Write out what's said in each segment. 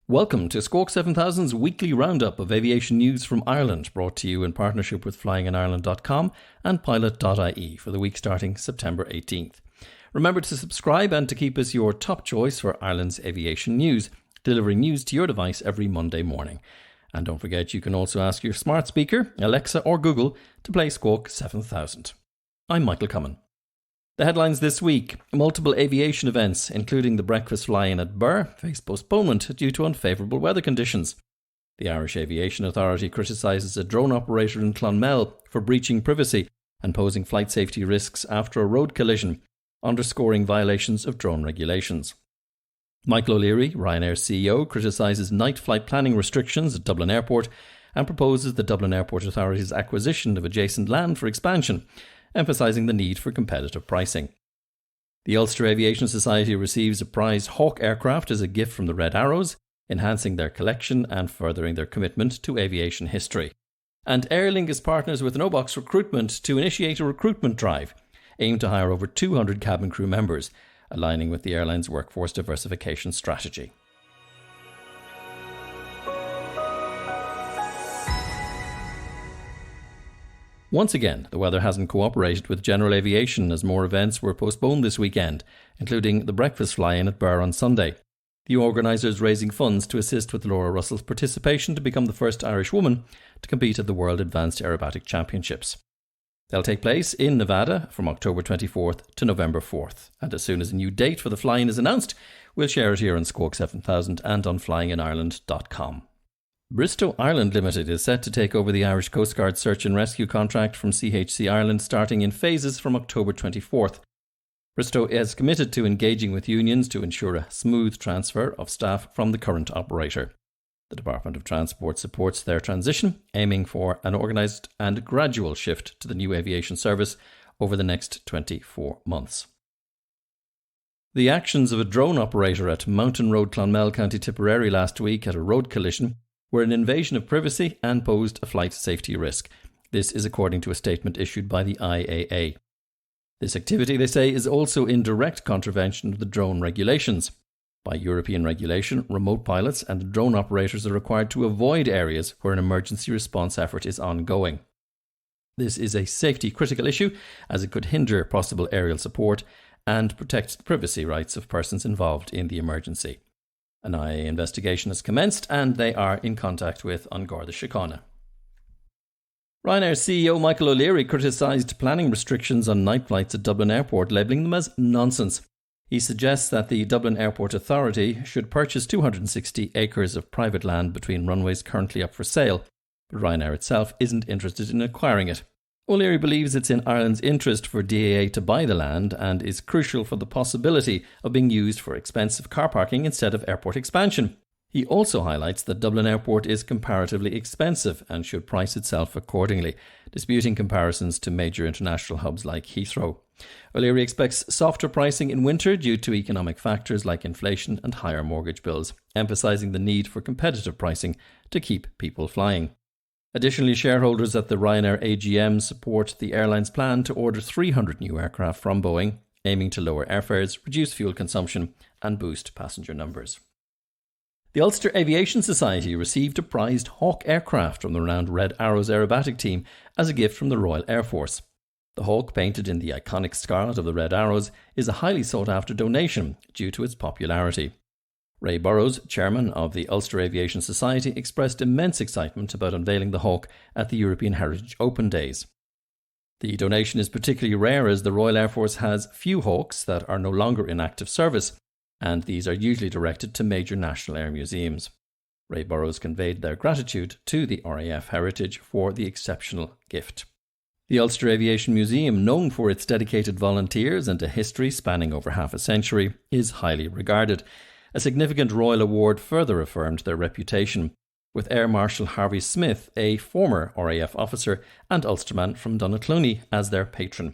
Welcome to Squawk 7000's weekly roundup of aviation news from Ireland, brought to you in partnership with flyinginireland.com and pilot.ie for the week starting September 18th. Remember to subscribe and to keep us your top choice for Ireland's aviation news, delivering news to your device every Monday morning. And don't forget, you can also ask your smart speaker, Alexa or Google, to play Squawk 7000. I'm Michael Cummin. The headlines this week: multiple aviation events, including the breakfast fly-in at Birr, face postponement due to unfavourable weather conditions. The Irish Aviation Authority criticises a drone operator in Clonmel for breaching privacy and posing flight safety risks after a road collision, underscoring violations of drone regulations. Michael O'Leary, Ryanair's CEO, criticises night flight planning restrictions at Dublin Airport and proposes the Dublin Airport Authority's acquisition of adjacent land for expansion, emphasising the need for competitive pricing. The Ulster Aviation Society receives a prize Hawk aircraft as a gift from the Red Arrows, enhancing their collection and furthering their commitment to aviation history. And Aer Lingus partners with NoBox Recruitment to initiate a recruitment drive, aimed to hire over 200 cabin crew members, aligning with the airline's workforce diversification strategy. Once again, the weather hasn't cooperated with general aviation as more events were postponed this weekend, including the breakfast fly-in at Birr on Sunday. The organisers raising funds to assist with Laura Russell's participation to become the first Irish woman to compete at the World Advanced Aerobatic Championships. They'll take place in Nevada from October 24th to November 4th, and as soon as a new date for the fly-in is announced, we'll share it here on Squawk 7000 and on flyinginireland.com. Bristow Ireland Limited is set to take over the Irish Coast Guard search and rescue contract from CHC Ireland starting in phases from October 24th. Bristow is committed to engaging with unions to ensure a smooth transfer of staff from the current operator. The Department of Transport supports their transition, aiming for an organised and gradual shift to the new aviation service over the next 24 months. The actions of a drone operator at Mountain Road, Clonmel, County Tipperary last week at a road collision were an invasion of privacy and posed a flight safety risk. This is according to a statement issued by the IAA. This activity, they say, is also in direct contravention of the drone regulations. By European regulation, remote pilots and drone operators are required to avoid areas where an emergency response effort is ongoing. This is a safety critical issue, as it could hinder possible aerial support and protect the privacy rights of persons involved in the emergency. An IA investigation has commenced and they are in contact with An Garda Síochána. Ryanair CEO Michael O'Leary criticised planning restrictions on night flights at Dublin Airport, labelling them as nonsense. He suggests that the Dublin Airport Authority should purchase 260 acres of private land between runways currently up for sale, but Ryanair itself isn't interested in acquiring it. O'Leary believes it's in Ireland's interest for DAA to buy the land and is crucial for the possibility of being used for expensive car parking instead of airport expansion. He also highlights that Dublin Airport is comparatively expensive and should price itself accordingly, disputing comparisons to major international hubs like Heathrow. O'Leary expects softer pricing in winter due to economic factors like inflation and higher mortgage bills, emphasising the need for competitive pricing to keep people flying. Additionally, shareholders at the Ryanair AGM support the airline's plan to order 300 new aircraft from Boeing, aiming to lower airfares, reduce fuel consumption and boost passenger numbers. The Ulster Aviation Society received a prized Hawk aircraft from the renowned Red Arrows aerobatic team as a gift from the Royal Air Force. The Hawk, painted in the iconic scarlet of the Red Arrows, is a highly sought-after donation due to its popularity. Ray Burrows, chairman of the Ulster Aviation Society, expressed immense excitement about unveiling the Hawk at the European Heritage Open Days. The donation is particularly rare as the Royal Air Force has few Hawks that are no longer in active service, and these are usually directed to major national air museums. Ray Burrows conveyed their gratitude to the RAF Heritage for the exceptional gift. The Ulster Aviation Museum, known for its dedicated volunteers and a history spanning over half a century, is highly regarded. A significant royal award further affirmed their reputation, with Air Marshal Harvey Smith, a former RAF officer and Ulsterman from Donaghcloney, as their patron.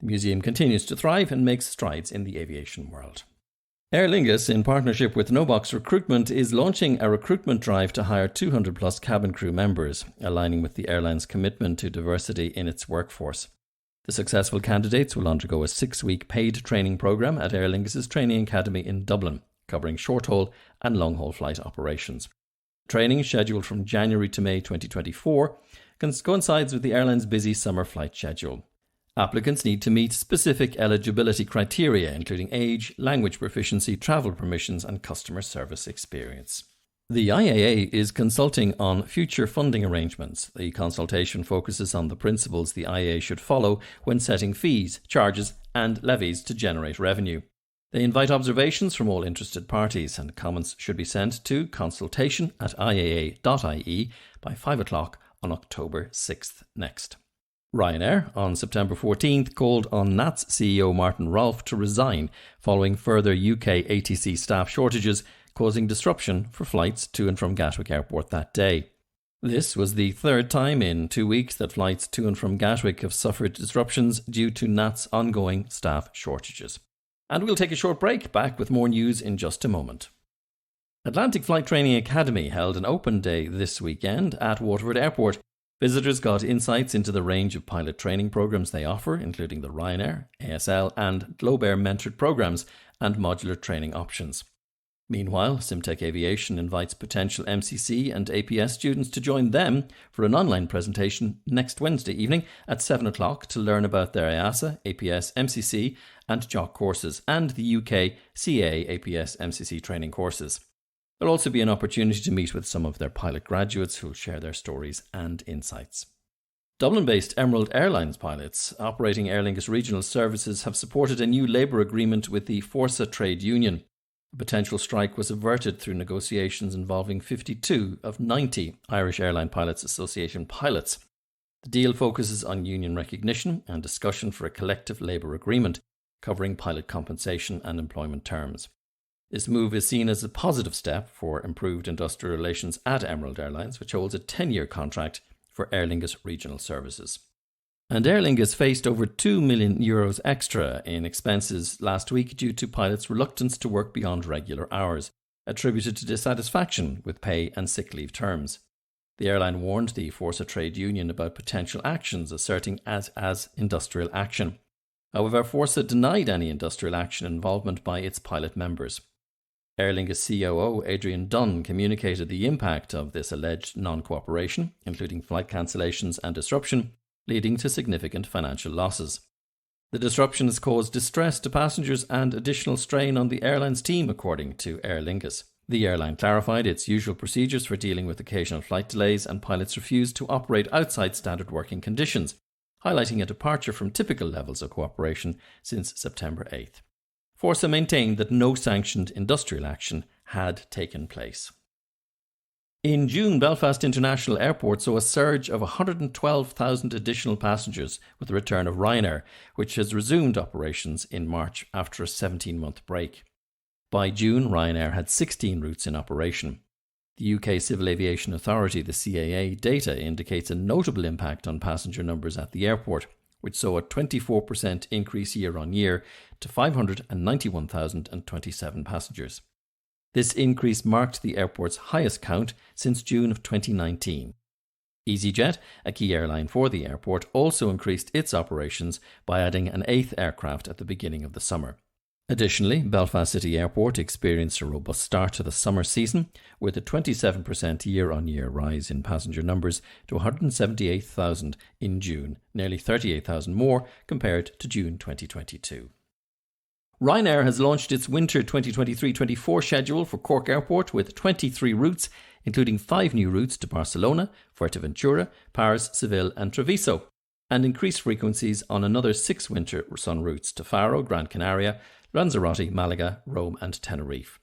The museum continues to thrive and makes strides in the aviation world. Aer Lingus, in partnership with NoBox Recruitment, is launching a recruitment drive to hire 200 plus cabin crew members, aligning with the airline's commitment to diversity in its workforce. The successful candidates will undergo a 6-week paid training programme at Aer Lingus' training academy in Dublin. covering short-haul and long-haul flight operations. Training, scheduled from January to May 2024, coincides with the airline's busy summer flight schedule. Applicants need to meet specific eligibility criteria, including age, language proficiency, travel permissions, and customer service experience. The IAA is consulting on future funding arrangements. The consultation focuses on the principles the IAA should follow when setting fees, charges, and levies to generate revenue. They invite observations from all interested parties, and comments should be sent to consultation@iaa.ie by 5 o'clock on October 6th next. Ryanair, on September 14th, called on NATS CEO Martin Rolfe to resign following further UK ATC staff shortages, causing disruption for flights to and from Gatwick Airport that day. This was the third time in 2 weeks that flights to and from Gatwick have suffered disruptions due to NATS' ongoing staff shortages. And we'll take a short break, back with more news in just a moment. Atlantic Flight Training Academy held an open day this weekend at Waterford Airport. Visitors got insights into the range of pilot training programs they offer, including the Ryanair, ASL and Globair mentored programs and modular training options. Meanwhile, Simtech Aviation invites potential MCC and APS students to join them for an online presentation next Wednesday evening at 7 o'clock to learn about their EASA, APS, MCC and JOC courses and the UK CA APS MCC training courses. There'll also be an opportunity to meet with some of their pilot graduates who will share their stories and insights. Dublin-based Emerald Airlines pilots operating Aer Lingus regional services have supported a new labour agreement with the Forsa trade union. A potential strike was averted through negotiations involving 52 of 90 Irish Airline Pilots Association pilots. The deal focuses on union recognition and discussion for a collective labour agreement covering pilot compensation and employment terms. This move is seen as a positive step for improved industrial relations at Emerald Airlines, which holds a 10-year contract for Aer Lingus regional services. And Aer Lingus faced over €2 million extra in expenses last week due to pilots' reluctance to work beyond regular hours, attributed to dissatisfaction with pay and sick leave terms. The airline warned the Forsa trade union about potential actions, asserting as industrial action. However, Forsa denied any industrial action involvement by its pilot members. Aer Lingus COO Adrian Dunn communicated the impact of this alleged non-cooperation, including flight cancellations and disruption, leading to significant financial losses. The disruption has caused distress to passengers and additional strain on the airline's team, according to Aer Lingus. The airline clarified its usual procedures for dealing with occasional flight delays, and pilots refused to operate outside standard working conditions, highlighting a departure from typical levels of cooperation since September 8th. Forsa maintained that no sanctioned industrial action had taken place. In June, Belfast International Airport saw a surge of 112,000 additional passengers with the return of Ryanair, which has resumed operations in March after a 17-month break. By June, Ryanair had 16 routes in operation. The UK Civil Aviation Authority, the CAA, data indicates a notable impact on passenger numbers at the airport, which saw a 24% increase year-on-year to 591,027 passengers. This increase marked the airport's highest count since June of 2019. EasyJet, a key airline for the airport, also increased its operations by adding an 8th aircraft at the beginning of the summer. Additionally, Belfast City Airport experienced a robust start to the summer season, with a 27% year-on-year rise in passenger numbers to 178,000 in June, nearly 38,000 more compared to June 2022. Ryanair has launched its winter 2023-24 schedule for Cork Airport with 23 routes, including 5 new routes to Barcelona, Fuerteventura, Paris, Seville and Treviso, and increased frequencies on another 6 winter sun routes to Faro, Gran Canaria, Lanzarote, Malaga, Rome and Tenerife.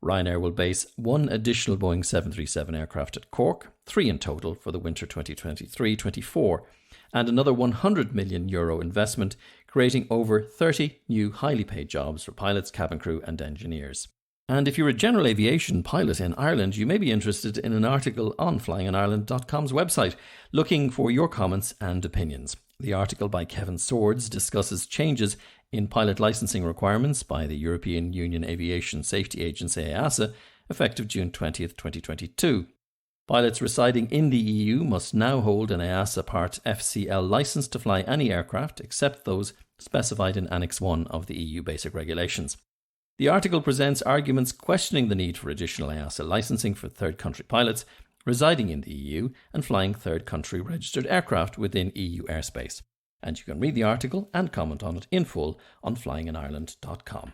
Ryanair will base 1 additional Boeing 737 aircraft at Cork, 3 in total for the winter 2023-24, and another €100 million investment, creating over 30 new highly paid jobs for pilots, cabin crew and engineers. And if you're a general aviation pilot in Ireland, you may be interested in an article on flyinginireland.com's website, looking for your comments and opinions. The article by Kevin Swords discusses changes in pilot licensing requirements by the European Union Aviation Safety Agency EASA, effective June 20th, 2022. Pilots residing in the EU must now hold an EASA Part FCL licence to fly any aircraft except those specified in Annex 1 of the EU Basic Regulations. The article presents arguments questioning the need for additional EASA licensing for third country pilots residing in the EU and flying third country registered aircraft within EU airspace. And you can read the article and comment on it in full on flyinginireland.com.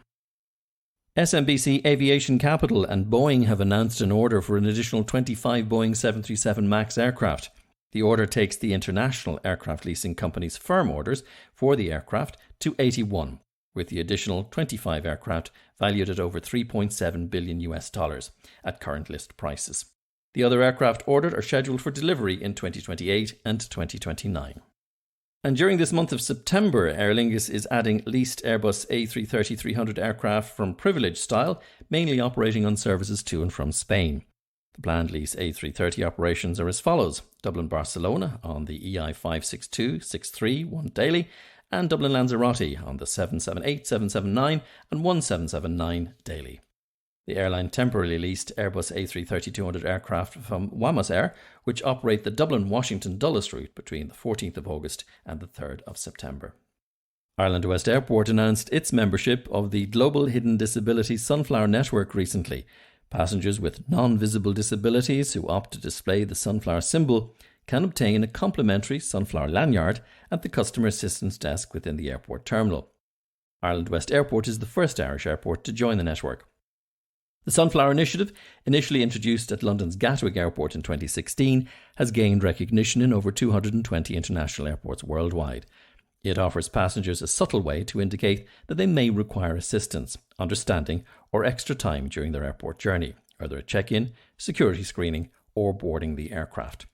SMBC Aviation Capital and Boeing have announced an order for an additional 25 Boeing 737 MAX aircraft. The order takes the international aircraft leasing company's firm orders for the aircraft to 81, with the additional 25 aircraft valued at over $3.7 billion at current list prices. The other aircraft ordered are scheduled for delivery in 2028 and 2029. And during this month of September, Aer Lingus is adding leased Airbus A330-300 aircraft from Privilege style, mainly operating on services to and from Spain. The planned lease A330 operations are as follows: Dublin-Barcelona on the EI 562-631 daily, and Dublin-Lanzarote on the 778, 779 and 1779 daily. The airline temporarily leased Airbus A330-200 aircraft from Wamos Air, which operate the Dublin-Washington Dulles route between the 14th of August and the 3rd of September. Ireland West Airport announced its membership of the Global Hidden Disability Sunflower Network recently. Passengers with non-visible disabilities who opt to display the sunflower symbol can obtain a complimentary sunflower lanyard at the customer assistance desk within the airport terminal. Ireland West Airport is the first Irish airport to join the network. The Sunflower Initiative, initially introduced at London's Gatwick Airport in 2016, has gained recognition in over 220 international airports worldwide. It offers passengers a subtle way to indicate that they may require assistance, understanding, or extra time during their airport journey, whether at check-in, security screening, or boarding the aircraft.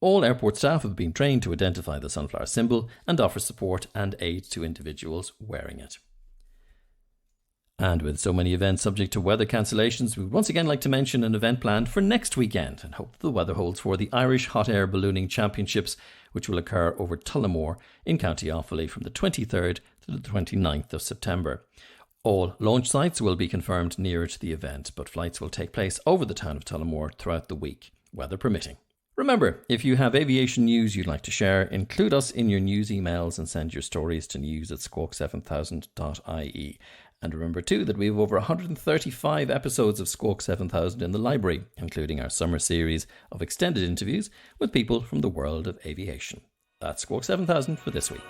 All airport staff have been trained to identify the sunflower symbol and offer support and aid to individuals wearing it. And with so many events subject to weather cancellations, we would once again like to mention an event planned for next weekend and hope the weather holds for the Irish Hot Air Ballooning Championships, which will occur over Tullamore in County Offaly from the 23rd to the 29th of September. All launch sites will be confirmed nearer to the event, but flights will take place over the town of Tullamore throughout the week, weather permitting. Remember, if you have aviation news you'd like to share, include us in your news emails and send your stories to news@squawk7000.ie. And remember too that we have over 135 episodes of Squawk 7000 in the library, including our summer series of extended interviews with people from the world of aviation. That's Squawk 7000 for this week.